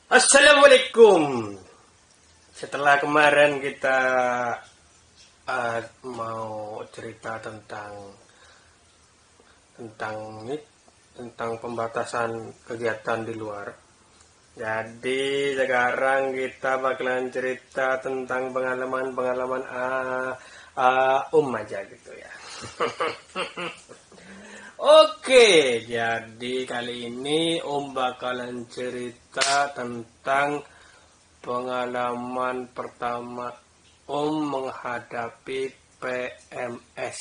Assalamualaikum. Setelah kemarin kita mau cerita tentang ini, tentang pembatasan kegiatan di luar. Jadi sekarang kita bakalan cerita tentang pengalaman-pengalaman aja gitu ya. Oke, jadi kali ini bakalan cerita tentang pengalaman pertama menghadapi PMS.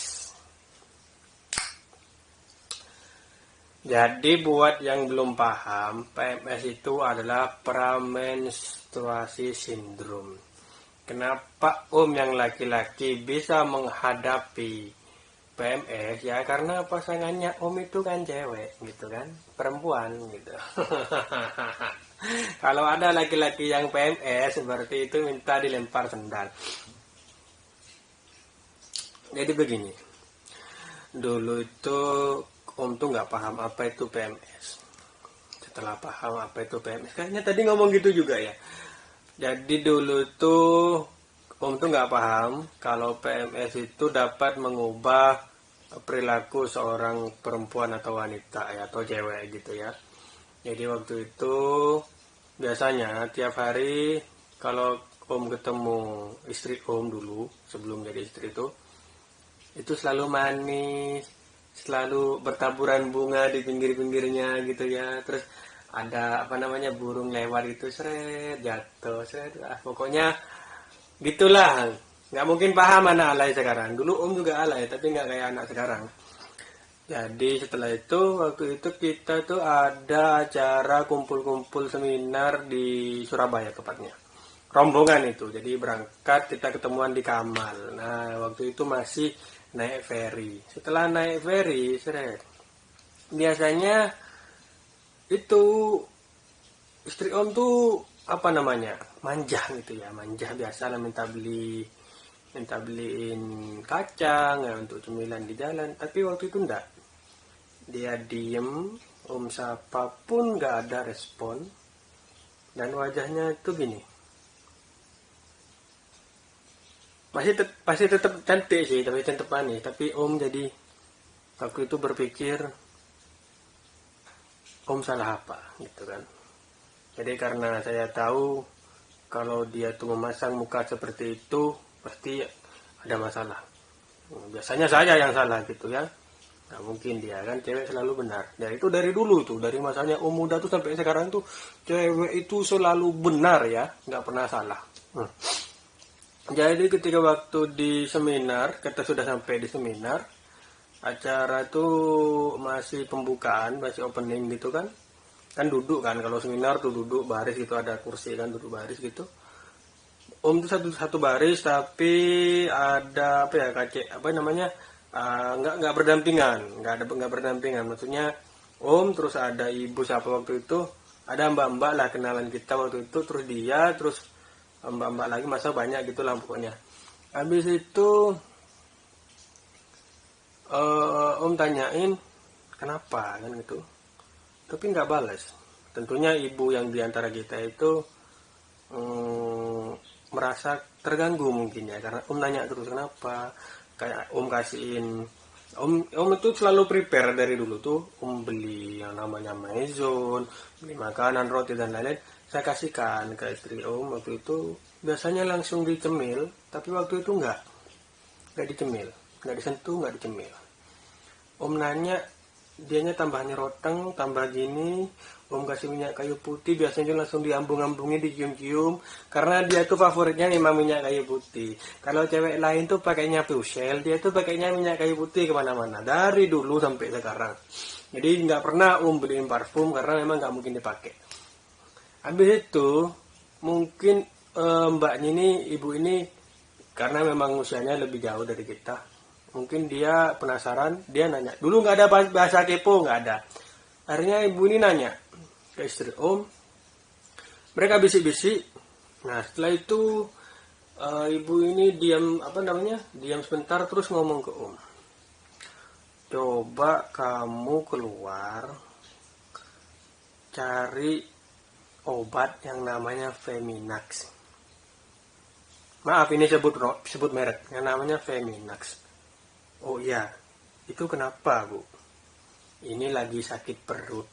Jadi buat yang belum paham, PMS itu adalah pramenstruasi syndrome. Kenapa yang laki-laki bisa menghadapi PMS? Ya karena pasangannya itu kan cewek gitu kan, perempuan gitu. Kalau ada laki-laki yang PMS berarti itu minta dilempar sendal. Jadi begini, dulu itu tuh nggak paham apa itu PMS. Setelah paham apa itu PMS, kayaknya tadi ngomong gitu juga ya. Jadi dulu tuh tuh nggak paham kalau PMS itu dapat mengubah perilaku seorang perempuan atau wanita ya, atau cewek gitu ya. Jadi waktu itu biasanya tiap hari kalau ketemu istri dulu sebelum jadi istri itu selalu manis, selalu bertaburan bunga di pinggir-pinggirnya gitu ya. Terus ada burung lewat itu seret jatuh seret, pokoknya gitulah. Nggak mungkin paham anak alay sekarang. Dulu juga alay tapi nggak kayak anak sekarang. Jadi setelah itu waktu itu kita tuh ada acara kumpul-kumpul seminar di Surabaya tepatnya. Rombongan itu. Jadi berangkat kita ketemuan di Kamal. Nah, waktu itu masih naik ferry. Setelah naik ferry, biasanya itu istri tuh manja gitu ya, manja biasa lah, minta beliin kacang ya untuk cemilan di jalan. Tapi waktu itu enggak, dia diem, sapa pun nggak ada respon, dan wajahnya itu gini, pasti tetap cantik sih, tapi tetap manis. Tapi jadi waktu itu berpikir salah apa gitu kan. Jadi karena saya tahu kalau dia tuh memasang muka seperti itu pasti ada masalah. Biasanya saya yang salah gitu ya. Nah, mungkin dia kan, cewek selalu benar. Ya itu dari dulu tuh, dari masanya muda tuh sampai sekarang tuh cewek itu selalu benar ya, nggak pernah salah. Jadi ketika waktu di seminar, kita sudah sampai di seminar, acara tuh masih pembukaan, masih opening gitu kan. Kan duduk kan, kalau seminar tuh duduk baris gitu, ada kursi kan, duduk baris gitu. Tuh satu baris tapi ada nggak berdampingan, nggak berdampingan, maksudnya terus ada ibu siapa waktu itu, ada mbak-mbak lah kenalan kita waktu itu, terus dia, terus mbak-mbak lagi, masa banyak gitulah pokoknya. Habis itu tanyain kenapa kan gitu, tapi nggak balas. Tentunya ibu yang diantara kita itu merasa terganggu mungkin ya, karena nanya terus kenapa, kayak kasihin. Itu selalu prepare dari dulu tuh, beli yang namanya maizon, beli makanan, roti dan lain-lain, saya kasihkan ke istri waktu itu. Biasanya langsung dicemil, tapi waktu itu nggak dicemil, nggak disentuh, nggak dicemil. Nanya, dianya tambah nyeroteng, tambah gini, kasih minyak kayu putih, biasanya langsung diambung-ambungin, dicium-cium, karena dia tuh favoritnya memang minyak kayu putih. Kalau cewek lain tuh pakainya Pusel, dia tuh pakainya minyak kayu putih kemana-mana, dari dulu sampai sekarang. Jadi nggak pernah beliin parfum, karena memang nggak mungkin dipakai. Habis itu, mungkin mbaknya ini, ibu ini, karena memang usianya lebih jauh dari kita, mungkin dia penasaran, dia nanya. Dulu nggak ada bahasa kepo, nggak ada. Akhirnya ibu ini nanya ke istri mereka bisik-bisik. Nah setelah itu ibu ini diam sebentar, terus ngomong ke coba kamu keluar cari obat yang namanya Feminax. Maaf, ini sebut merek, yang namanya Feminax. Oh iya, itu kenapa Bu? Ini lagi sakit perut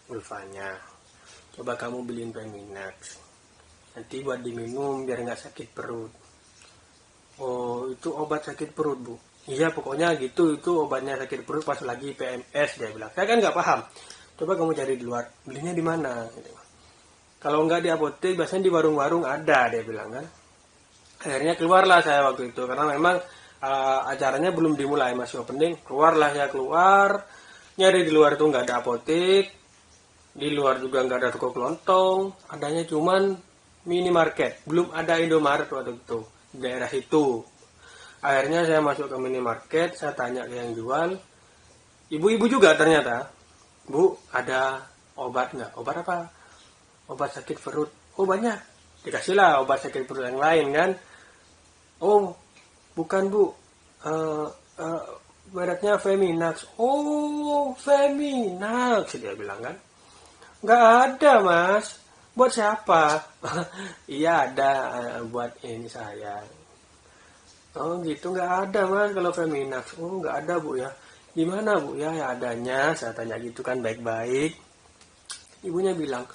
Ulfanya. Coba kamu beliin Feminax. Nanti buat diminum biar nggak sakit perut. Oh, itu obat sakit perut Bu. Iya, pokoknya gitu, itu obatnya sakit perut pas lagi PMS, dia bilang. Saya kan nggak paham. Coba kamu cari di luar, belinya di mana? Kalau nggak di apotek, biasanya di warung-warung ada, dia bilang kan. Akhirnya keluarlah saya waktu itu, karena memang acaranya belum dimulai, masih opening. Keluarlah saya keluar, nyari di luar itu nggak ada apotek, di luar juga nggak ada toko kelontong, adanya cuman minimarket, belum ada Indomaret waktu itu di daerah itu. Akhirnya saya masuk ke minimarket, saya tanya ke yang jual, ibu-ibu juga ternyata, Bu, ada obat nggak? Obat apa? Obat sakit perut. Oh banyak. Dikasihlah obat sakit perut yang lain kan. Oh bukan Bu, Eh, eh, mereknya Feminax. Oh Feminax, dia bilang kan. Nggak ada Mas. Buat siapa? Iya ada, buat ini saya. Oh gitu, nggak ada Mas kalau Feminax. Oh nggak ada Bu ya. Di mana Bu ya, ya adanya? Saya tanya gitu kan baik-baik. Ibunya bilang,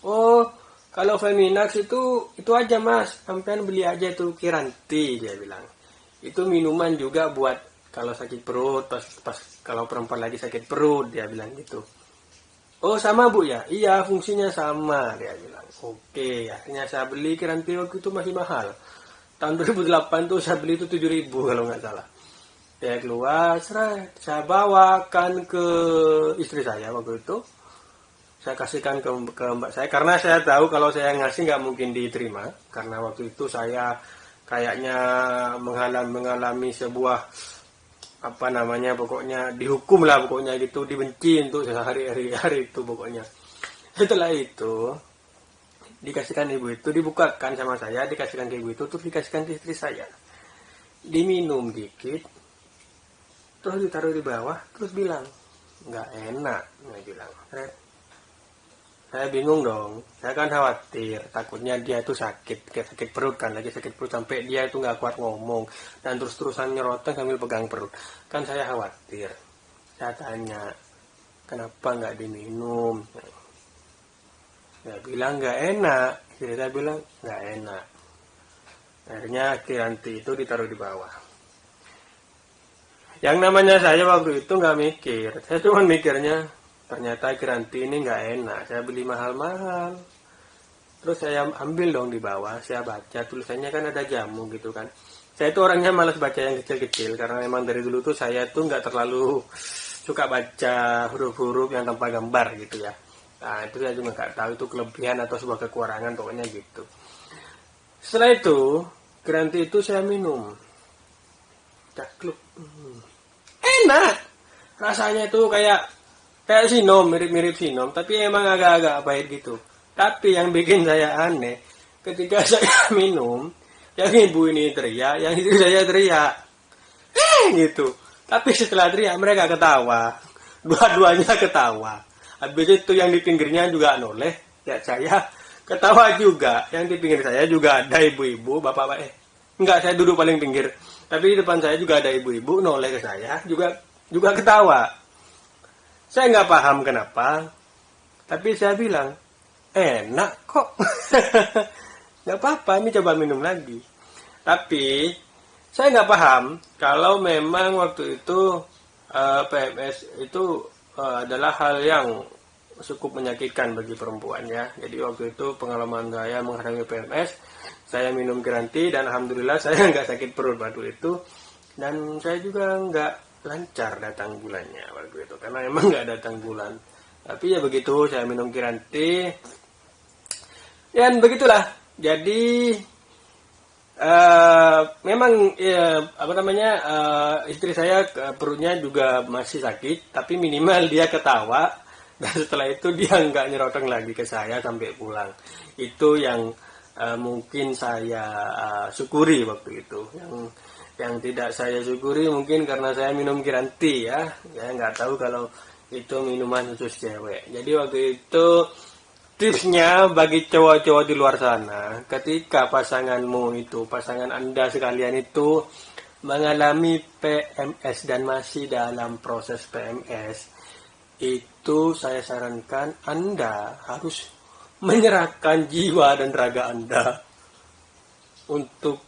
oh kalau Feminax itu aja Mas, sampean beli aja itu Kiranti, dia bilang. Itu minuman juga buat kalau sakit perut, pas kalau perempuan lagi sakit perut, dia bilang gitu. Oh sama Bu ya? Iya fungsinya sama, dia bilang. Oke, akhirnya saya beli Kiranti waktu itu masih mahal. Tahun 2008 tuh saya beli itu 7.000 kalau nggak salah. Saya keluar, saya bawakan ke istri saya waktu itu. Saya kasihkan ke mbak saya, karena saya tahu kalau saya ngasih nggak mungkin diterima, karena waktu itu saya kayaknya mengalami sebuah apa namanya, pokoknya dihukum lah, pokoknya gitu, dibenci untuk hari itu pokoknya. Setelah itu dikasihkan ibu itu, dibukakan sama saya, dikasihkan ke ibu itu, terus dikasihkan ke istri saya, diminum dikit, terus ditaruh di bawah, terus bilang nggak enak, nggak bilang. Saya bingung dong, saya kan khawatir, takutnya dia itu sakit, kayak sakit perut kan, lagi sakit perut sampai dia itu nggak kuat ngomong, dan terus-terusan nyeroteng sambil pegang perut. Kan saya khawatir, saya tanya, kenapa nggak diminum? Dia bilang nggak enak, jadi saya bilang nggak enak. Akhirnya Kiranti itu ditaruh di bawah. Yang namanya saya waktu itu nggak mikir, saya cuma mikirnya, ternyata Kiranti ini nggak enak, saya beli mahal-mahal. Terus saya ambil dong di bawah, saya baca tulisannya kan ada jamu gitu kan. Saya itu orangnya malas baca yang kecil-kecil, karena memang dari dulu tuh saya tuh nggak terlalu suka baca huruf-huruf yang tanpa gambar gitu ya. Nah itu saya juga nggak tahu itu kelebihan atau sebuah kekurangan, pokoknya gitu. Setelah itu Kiranti itu saya minum, cakluk, enak, rasanya itu kayak sinom, mirip-mirip sinom, tapi emang agak-agak pahit gitu. Tapi yang bikin saya aneh, ketika saya minum, yang ibu ini teriak, yang istri saya teriak, gitu. Tapi setelah teriak mereka ketawa, dua-duanya ketawa. Habis itu yang di pinggirnya juga noleh, ya saya ketawa juga. Yang di pinggir saya juga ada ibu-ibu, bapak-bapak. Enggak, saya duduk paling pinggir. Tapi di depan saya juga ada ibu-ibu noleh ke saya, juga ketawa. Saya nggak paham kenapa, tapi saya bilang, enak kok. Nggak apa-apa, ini coba minum lagi. Tapi saya nggak paham kalau memang waktu itu PMS itu adalah hal yang cukup menyakitkan bagi perempuan ya. Jadi waktu itu pengalaman saya menghadapi PMS, saya minum Kiranti dan alhamdulillah saya nggak sakit perut waktu itu, dan saya juga nggak lancar datang bulannya waktu itu, karena emang nggak datang bulan. Tapi ya begitu, saya minum Kiranti dan begitulah. Jadi memang ya, apa namanya, istri saya perutnya juga masih sakit, tapi minimal dia ketawa, dan setelah itu dia nggak nyerotong lagi ke saya sampai pulang. Itu yang mungkin saya syukuri waktu itu. Yang tidak saya syukuri mungkin karena saya minum Kiranti ya. Saya nggak tahu kalau itu minuman khusus cewek. Jadi waktu itu tipsnya bagi cowok-cowok di luar sana, ketika pasangan Anda sekalian itu mengalami PMS dan masih dalam proses PMS, itu saya sarankan Anda harus menyerahkan jiwa dan raga Anda untuk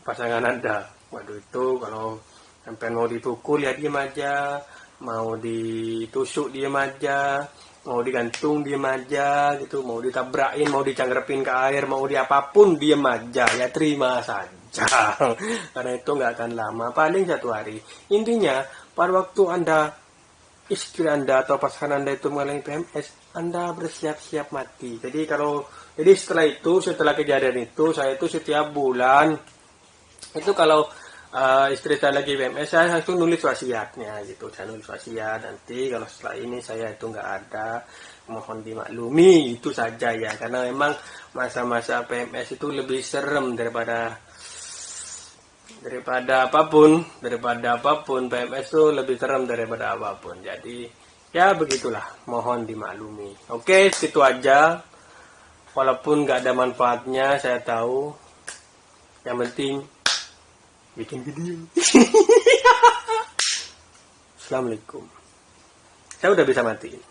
pasangan Anda. Waduh, itu kalau sampai mau dipukul ya diem aja, mau ditusuk diem aja, mau digantung diem aja gitu, mau ditabrakin, mau dicangkrepin ke air, mau diapapun diem aja, ya terima saja. Karena itu nggak akan lama, paling 1 hari. Intinya pada waktu istri Anda atau pasangan Anda itu mengalami PMS, Anda bersiap-siap mati. Jadi setelah kejadian itu, saya itu setiap bulan itu kalau istri saya lagi PMS, saya langsung nulis wasiatnya gitu. Saya nulis wasiat, nanti kalau setelah ini saya itu nggak ada, mohon dimaklumi, itu saja ya. Karena memang masa-masa PMS itu lebih serem daripada apapun, PMS itu lebih serem daripada apapun. Jadi ya begitulah, mohon dimaklumi. Oke, situ aja. Walaupun nggak ada manfaatnya, saya tahu. Yang penting bikin video. Assalamualaikum. Saya udah bisa matiin.